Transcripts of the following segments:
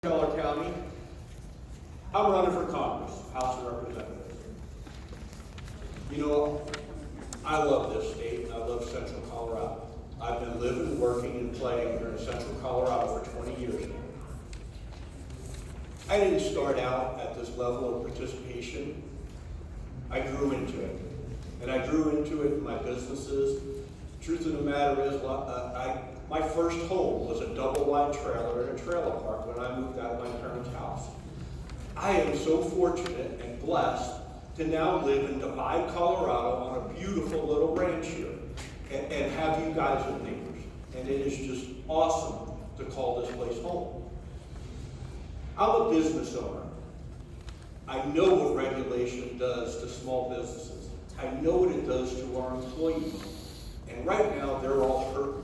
Keller County. I'm running for Congress, House of Representatives. You know, I love this state and I love Central Colorado. I've been living, working, and playing here in Central Colorado for 20 years now. I didn't start out at this level of participation. I grew into it. And I grew into it in my businesses. Truth of the matter is, my first home was a double-wide trailer in a trailer park when I moved out of my parents' house. I am so fortunate and blessed to now live in Divide, Colorado on a beautiful little ranch here and have you guys as neighbors. And it is just awesome to call this place home. I'm a business owner. I know what regulation does to small businesses. I know what it does to our employees. And right now, they're all hurting.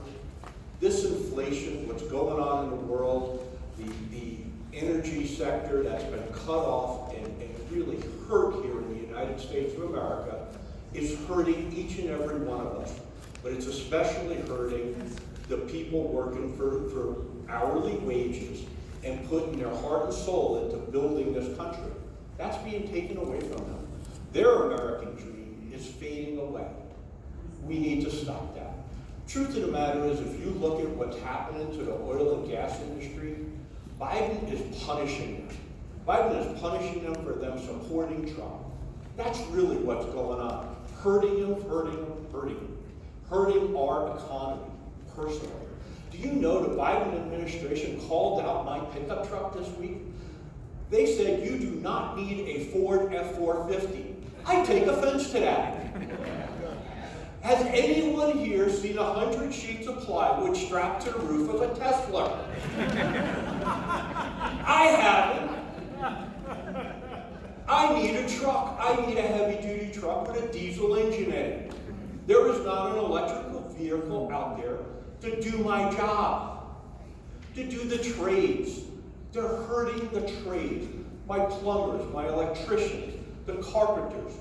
This inflation, what's going on in the world, the energy sector that's been cut off and really hurt here in the United States of America is hurting each and every one of us. But it's especially hurting the people working for hourly wages and putting their heart and soul into building this country. That's being taken away from them. Their American dream is fading away. We need to stop that. Truth of the matter is, if you look at what's happening to the oil and gas industry, Biden is punishing them. Biden is punishing them for them supporting Trump. That's really what's going on. Hurting them, hurting them, hurting them. Hurting our economy, personally. Do you know the Biden administration called out my pickup truck this week? They said, you do not need a Ford F-450. I take offense to that. Has anyone here seen 100 sheets of plywood strapped to the roof of a Tesla? I haven't. I need a truck. I need a heavy-duty truck with a diesel engine in it. There is not an electrical vehicle out there to do my job, to do the trades. They're hurting the trades. My plumbers, my electricians, the carpenters.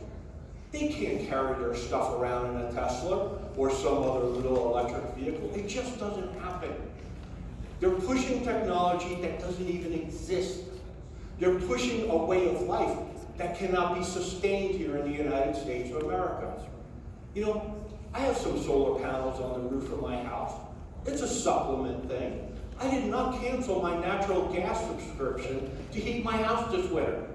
They can't carry their stuff around in a Tesla or some other little electric vehicle. It just doesn't happen. They're pushing technology that doesn't even exist. They're pushing a way of life that cannot be sustained here in the United States of America. You know, I have some solar panels on the roof of my house. It's a supplement thing. I did not cancel my natural gas subscription to heat my house this winter.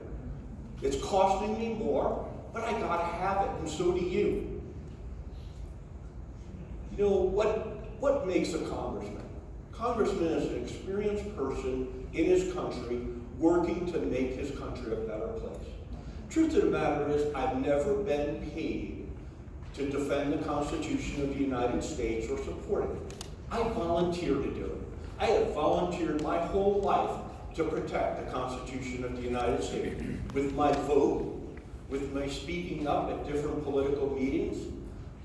It's costing me more, but I gotta have it, and so do you. You know, what makes a congressman? Congressman is an experienced person in his country working to make his country a better place. Truth of the matter is, I've never been paid to defend the Constitution of the United States or support it. I volunteer to do it. I have volunteered my whole life to protect the Constitution of the United States with my vote, with my speaking up at different political meetings,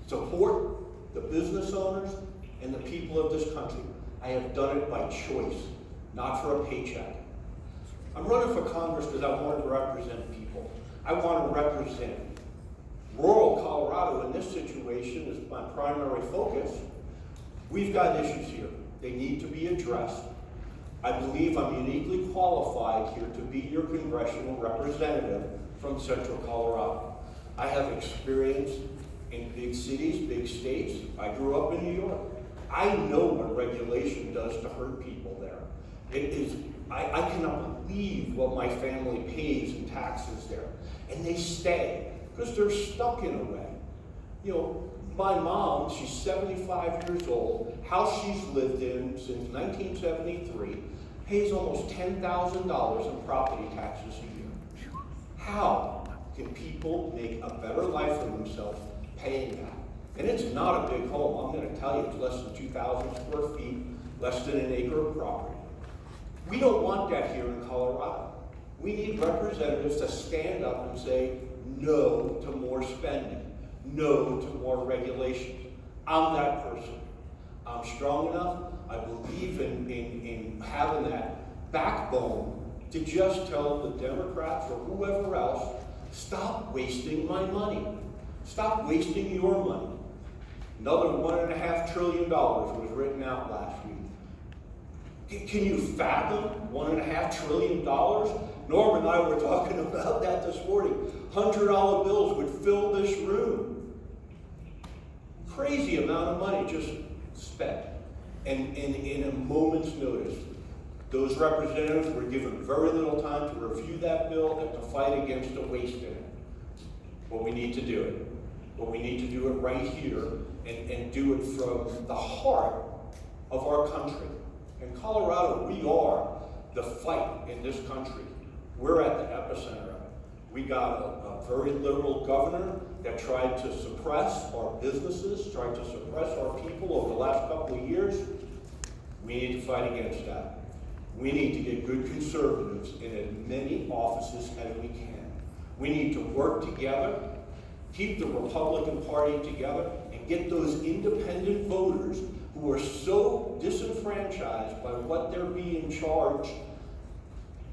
support the business owners and the people of this country. I have done it by choice, not for a paycheck. I'm running for Congress because I want to represent people. I want to represent rural Colorado in this situation is my primary focus. We've got issues here. They need to be addressed. I believe I'm uniquely qualified here to be your congressional representative from Central Colorado. I have experience in big cities, big states. I grew up in New York. I know what regulation does to hurt people there. It is, I cannot believe what my family pays in taxes there. And they stay, because they're stuck in a way. You know, my mom, she's 75 years old, house she's lived in since 1973, pays almost $10,000 in property taxes a year. How can people make a better life for themselves paying that? And it's not a big home. I'm going to tell you, it's less than 2,000 square feet, less than an acre of property. We don't want that here in Colorado. We need representatives to stand up and say no to more spending, no to more regulations. I'm that person. I'm strong enough. I believe in having that backbone to just tell the Democrats or whoever else, stop wasting my money. Stop wasting your money. Another $1.5 trillion was written out last week. Can you fathom $1.5 trillion? Norm and I were talking about that this morning. $100 bills would fill this room. Crazy amount of money just spent. And in a moment's notice. Those representatives were given very little time to review that bill and to fight against the waste in it. But we need to do it. But we need to do it right here and do it from the heart of our country. In Colorado, we are the fight in this country. We're at the epicenter of it. We got a very liberal governor that tried to suppress our businesses, tried to suppress our people over the last couple of years. We need to fight against that. We need to get good conservatives in as many offices as we can. We need to work together, keep the Republican Party together, and get those independent voters who are so disenfranchised by what they're being charged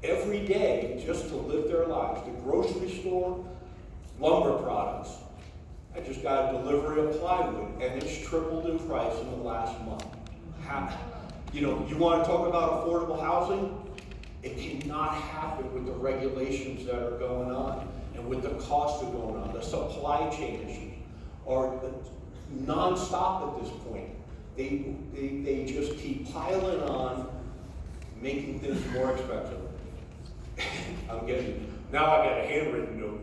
every day just to live their lives. The grocery store, lumber products. I just got a delivery of plywood, and it's tripled in price in the last month. You want to talk about affordable housing? It cannot happen with the regulations that are going on and with the costs that are going on. The supply chain issues are nonstop at this point. They just keep piling on, making things more expensive. Now I got a handwritten note.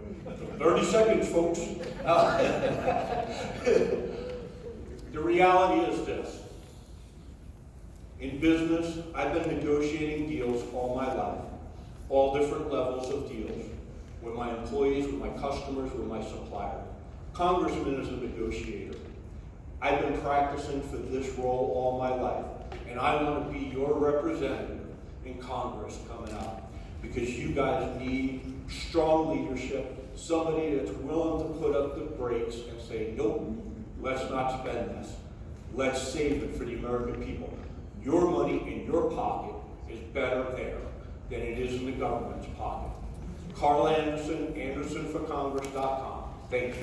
30 seconds, folks. The reality is this. In business, I've been negotiating deals all my life, all different levels of deals, with my employees, with my customers, with my suppliers. Congressman is a negotiator. I've been practicing for this role all my life, and I want to be your representative in Congress coming up, because you guys need strong leadership, somebody that's willing to put up the brakes and say, nope, let's not spend this. Let's save it for the American people. Your money in your pocket is better there than it is in the government's pocket. Carl Andersen, AndersonForCongress.com. Thank you.